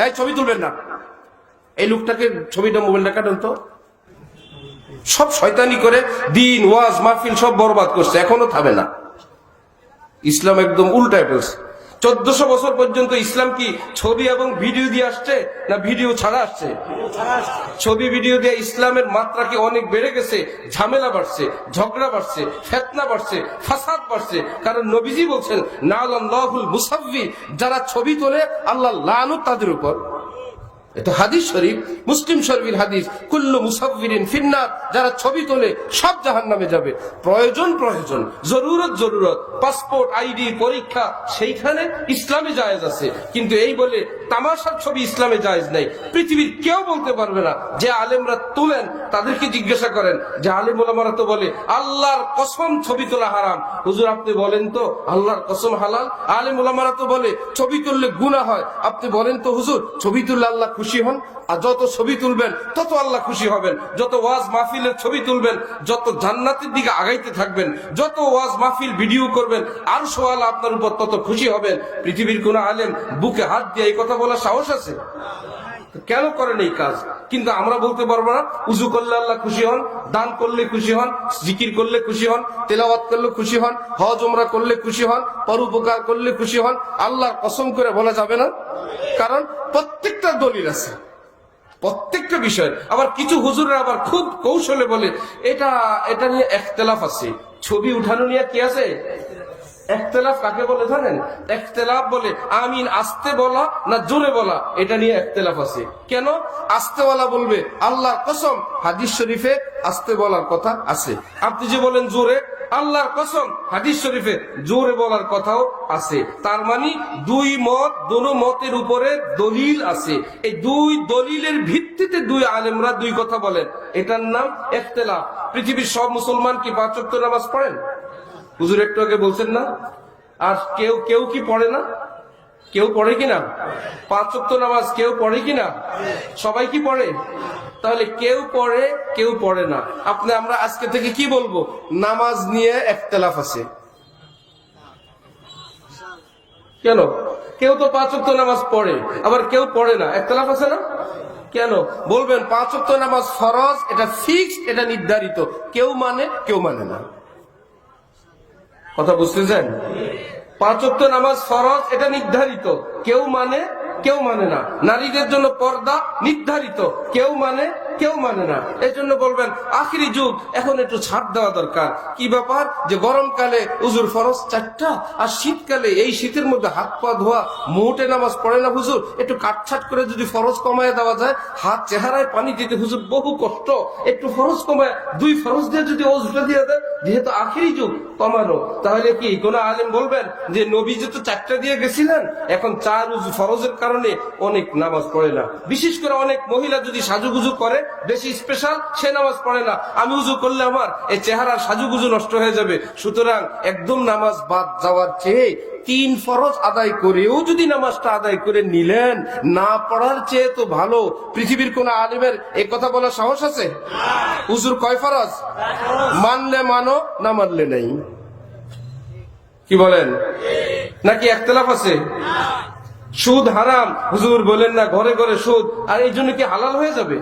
এই ছবি তুলবেন না, এই লোকটাকে ছবিটা মোবাইলটা কাটেন তো। সব শয়তানি করে দিন ওয়াজ মাহফিল সব বরবাদ করছে, এখনো থামে না। ইসলাম একদম উল্টায় ফেলছে। 1400 বছর পর্যন্ত ইসলাম কি ছবি এবং ভিডিও দিয়ে আসছে না ভিডিও ছাড়া আসছে? ছবি ভিডিও দিয়ে ইসলামের মাত্রা কি অনেক বেড়ে গেছে, ঝামেলা বাড়ছে, ঝগড়া বাড়ছে, ফিতনা বাড়ছে, ফাসাদ বাড়ছে। কারণ নবীজি বলছেন নাআল্লাহুল মুসাফফির, যারা ছবি তোলে আল্লাহ লানত তাদের উপর। এটা হাদিস শরীফ, মুসলিম শরীফের হাদিস, কুল্লু মুসাফফিরিন ফিন্নার, যারা ছবি তোলে সব জাহান্নামে যাবে। প্রয়োজন জরুরত, পাসপোর্ট আইডি পরীক্ষা সেইখানে ইসলামে জায়েজ আছে, কিন্তু এই বলে তামাশার ছবি ইসলামে জায়েজ নাই। পৃথিবীর কেউ বলতে পারবে না। যে আলেমরা তোলেন তাদেরকে জিজ্ঞাসা করেন, যে আলেম ওলামারা তো বলে আল্লাহর কসম ছবি তোলা হারাম, হুজুর আপনি বলেন তো আল্লাহর কসম হালাল? আলেম ওলামারা তো বলে ছবি তুললে গুনাহ হয়, আপনি বলেন তো হুজুর ছবি তুললে আল্লাহ খুশি হন? আর যত ছবি তুলবেন তত আল্লাহ খুশি হবেন। যত ওয়াজ মাহফিলের ছবি তুলবেন, যত জান্নাতের দিকে আগাইতে থাকবেন, যত ওয়াজ মাহফিল ভিডিও করবেন, আরশ ওয়ালা আপনার উপর তত খুশি হবেন। পৃথিবীর কোন আলেম বুকে হাত দিয়ে এই কথা বলার সাহস আছে? কেন করেন এই কাজ? কিন্তু আমরা বলতে পারবো না উজু করলে আল্লাহ খুশি হন, দান করলে খুশি হন, জিকির করলে খুশি হন, তেলাওয়াত করলে খুশি হন, হজ উমরা করলে খুশি হন, পরোপকার করলে খুশি হন। আল্লাহর কসম করে বলা যাবে না, কারণ প্রত্যেকটা দলিল আছে, প্রত্যেকটা বিষয়। আবার কিছু হুজুররা আবার খুব কৌশলে বলে এটা নিয়ে ইখতিলাফ আছে। ছবি উঠানো নিয়ে কি আছে? ইখতিলাফ কাকে বলে জানেন? ইখতিলাফ বলে আমিন আস্তে বলা না জোরে বলা, এটা নিয়ে ইখতিলাফ আছে। কেন আস্তে বলা বলবে? আল্লাহর কসম হাদিস শরীফে আস্তে বলার কথা আছে। আপনি যে বলেন জোরে, আল্লাহর কসম হাদিস শরীফে জোরে বলার কথাও আছে। তার মানে দুই মত, দোনো মতের উপরে দলিল আছে। এই দুই দলিলের ভিত্তিতে দুই আলেমরা দুই কথা বলেন, এটার নাম ইখতিলাফ। পৃথিবীর সব মুসলমান কি 5 ওয়াক্ত নামাজ পড়েন? হুজুর একটু আগে বলছেন না? আর কেউ কি পড়ে না? কেউ পড়ে কিনা? 5 ওয়াক্ত নামাজ কেউ পড়ে কিনা? সবাই কি পড়ে? তাহলে কেউ পড়ে কেউ পড়ে না। আমরা আজকে থেকে কি বলবো? নামাজ নিয়ে ইখতিলাফ আছে। কেন? কেউ তো 5 ওয়াক্ত নামাজ পড়ে, আবার কেউ পড়ে না, ইখতিলাফ আছে না? কেন বলবেন 5 ওয়াক্ত নামাজ ফরজ, এটা ফিক্সড, এটা নির্ধারিত, কেউ মানে কেউ মানে না। কথা বুঝতেছেন? 5 ওয়াক্ত নামাজ ফরজ, এটা নির্ধারিত, কেউ মানে কেউ মানে না। নারীদের জন্য পর্দা নির্ধারিত, কেউ মানে কেউ মানে না। এই জন্য বলবেন আখিরি যুগ, এখন একটু ছাড় দেওয়া দরকার। কি ব্যাপার? যে গরমকালে উজুর ফরজ 4টা, আর শীতকালে এই শীতের মধ্যে হাত পা ধোয়া মোটে নামাজ পড়ে না হুজুর, একটু কাটছাট করে যদি ফরজ কমায় দেওয়া যায়, হাত চেহারায় পানি দিতে হুজুর বহু কষ্ট, একটু ফরজ কমায় 2 ফরজ দিয়ে যদি ওজুটা দিয়ে দেয়, যেহেতু আখিরি যুগ কমানো, তাহলে কি কোন আলেম বলবেন যে নবীজি তো 4টা দিয়ে গেছিলেন, এখন 4 উজু ফরজের কারণে অনেক নামাজ পড়ে না। বিশেষ করে অনেক মহিলা যদি সাজুগুজু করে বেশি স্পেশাল, সে নামাজ পড়ে না। আমি উজু করলে আমার এই চেহারার সাজুগুজু নষ্ট হয়ে যাবে। সুতরাং একদম নামাজ বাদ যাওয়ার চেয়ে 3 ফরজ আদায় করেও যদি নামাজটা আদায় করে নিলেন, না পড়ার চেয়ে তো ভালো। পৃথিবীর কোন আলেমের এই কথা বলার সাহস আছে? হুজুর কয় ফরজ? মানলে মানো, না মানলে নেই। কি বলেন? নাকি ইখতিলাফ আছে? সুদ হারাম, হুজুর বলেন না ঘরে ঘরে সুদ, আর এই জন্য কি হালাল হয়ে যাবে?